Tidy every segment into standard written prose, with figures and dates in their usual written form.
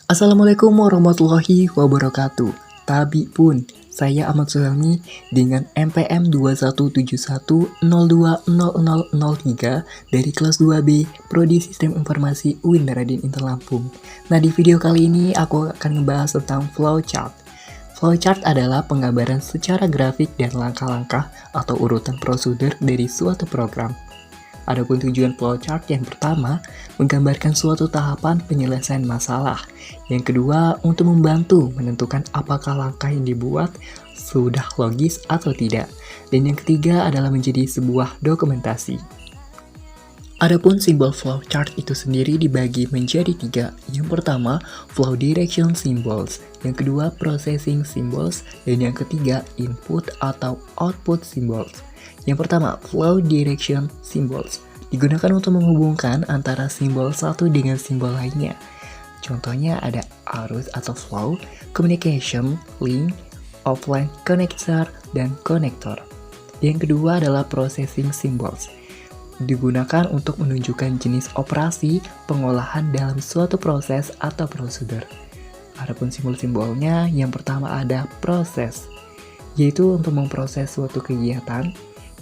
Assalamualaikum warahmatullahi wabarakatuh. Tabi pun, saya Ahmad Sulami dengan NPM 2171020003 dari kelas 2B Prodi Sistem Informasi UIN Radin Inter Lampung. Nah, di video kali ini aku akan membahas tentang flowchart. Flowchart adalah penggambaran secara grafik dan langkah-langkah atau urutan prosedur dari suatu program. Adapun tujuan flowchart yang pertama, menggambarkan suatu tahapan penyelesaian masalah. Yang kedua, untuk membantu menentukan apakah langkah yang dibuat sudah logis atau tidak. Dan yang ketiga adalah menjadi sebuah dokumentasi. Adapun simbol flowchart itu sendiri dibagi menjadi tiga. Yang pertama, flow direction symbols. Yang kedua, processing symbols. Dan yang ketiga, input atau output symbols. Yang pertama, flow direction symbols digunakan untuk menghubungkan antara simbol satu dengan simbol lainnya. Contohnya ada arus atau flow, communication, link, offline connector, dan connector. Yang kedua adalah processing symbols. Digunakan untuk menunjukkan jenis operasi pengolahan dalam suatu proses atau prosedur. Adapun simbol-simbolnya, yang pertama ada proses, yaitu untuk memproses suatu kegiatan.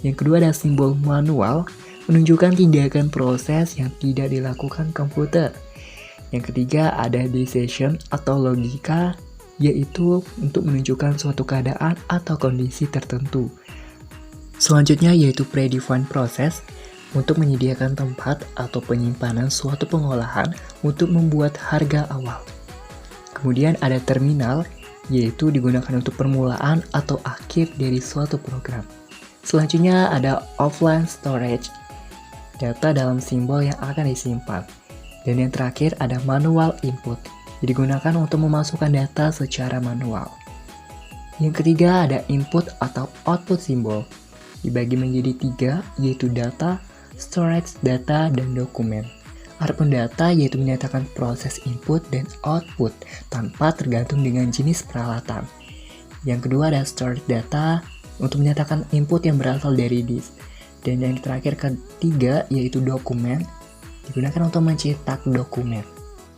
Yang kedua ada simbol manual, menunjukkan tindakan proses yang tidak dilakukan komputer. Yang ketiga ada decision atau logika, yaitu untuk menunjukkan suatu keadaan atau kondisi tertentu. Selanjutnya yaitu predefined process, untuk menyediakan tempat atau penyimpanan suatu pengolahan untuk membuat harga awal. Kemudian ada terminal, yaitu digunakan untuk permulaan atau akhir dari suatu program. Selanjutnya ada offline storage, data dalam simbol yang akan disimpan. Dan yang terakhir ada manual input, digunakan untuk memasukkan data secara manual. Yang ketiga ada input atau output simbol, dibagi menjadi tiga, yaitu data, storage data, dan dokumen. Adapun data yaitu menyatakan proses input dan output tanpa tergantung dengan jenis peralatan. Yang kedua ada storage data, untuk menyatakan input yang berasal dari disk. Dan yang terakhir ketiga yaitu dokumen, digunakan untuk mencetak dokumen.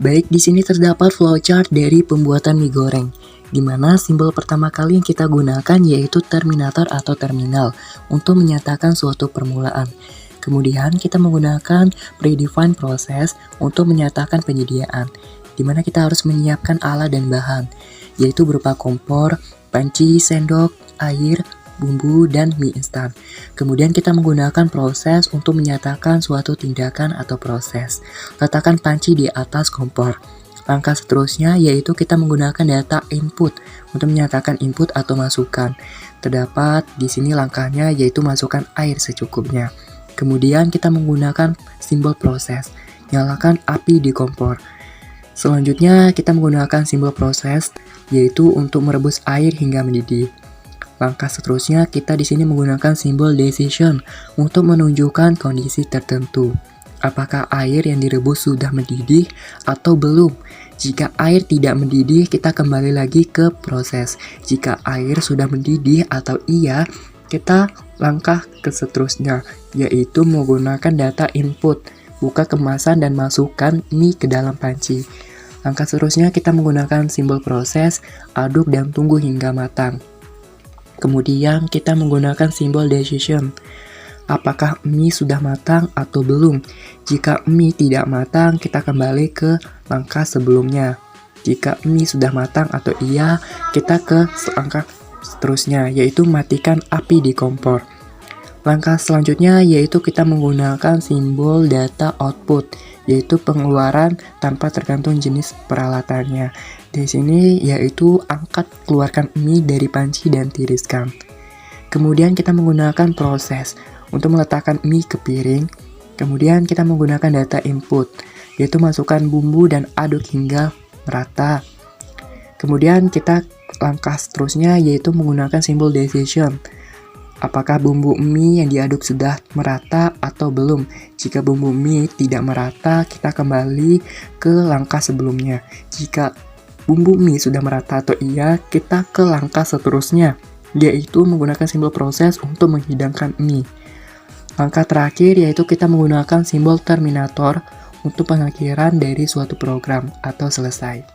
Baik, di sini terdapat flowchart dari pembuatan mie goreng, di mana simbol pertama kali yang kita gunakan yaitu terminator atau terminal untuk menyatakan suatu permulaan. Kemudian kita menggunakan predefined process untuk menyatakan penyediaan, di mana kita harus menyiapkan alat dan bahan, yaitu berupa kompor, panci, sendok, air, bumbu, dan mie instan. Kemudian kita menggunakan proses untuk menyatakan suatu tindakan atau proses. Letakkan panci di atas kompor. Langkah seterusnya yaitu kita menggunakan data input untuk menyatakan input atau masukan. Terdapat di sini langkahnya yaitu masukkan air secukupnya. Kemudian kita menggunakan simbol proses. Nyalakan api di kompor. Selanjutnya kita menggunakan simbol proses yaitu untuk merebus air hingga mendidih. Langkah seterusnya kita di sini menggunakan simbol decision untuk menunjukkan kondisi tertentu. Apakah air yang direbus sudah mendidih atau belum? Jika air tidak mendidih, kita kembali lagi ke proses. Jika air sudah mendidih atau iya, kita langkah ke seterusnya, yaitu menggunakan data input, buka kemasan dan masukkan mie ke dalam panci. Langkah seterusnya kita menggunakan simbol proses, aduk dan tunggu hingga matang. Kemudian kita menggunakan simbol decision. Apakah mie sudah matang atau belum? Jika mie tidak matang, kita kembali ke langkah sebelumnya. Jika mie sudah matang atau iya, kita ke langkah seterusnya, yaitu matikan api di kompor. Langkah selanjutnya yaitu kita menggunakan simbol data output, yaitu pengeluaran tanpa tergantung jenis peralatannya. Di sini yaitu angkat keluarkan mie dari panci dan tiriskan. Kemudian kita menggunakan proses untuk meletakkan mie ke piring. Kemudian kita menggunakan data input, yaitu masukkan bumbu dan aduk hingga merata. Kemudian kita langkah seterusnya yaitu menggunakan simbol decision. Apakah bumbu mie yang diaduk sudah merata atau belum? Jika bumbu mie tidak merata, kita kembali ke langkah sebelumnya. Jika bumbu mie sudah merata atau iya, kita ke langkah seterusnya, yaitu menggunakan simbol proses untuk menghidangkan mie. Langkah terakhir yaitu kita menggunakan simbol terminator untuk pengakhiran dari suatu program atau selesai.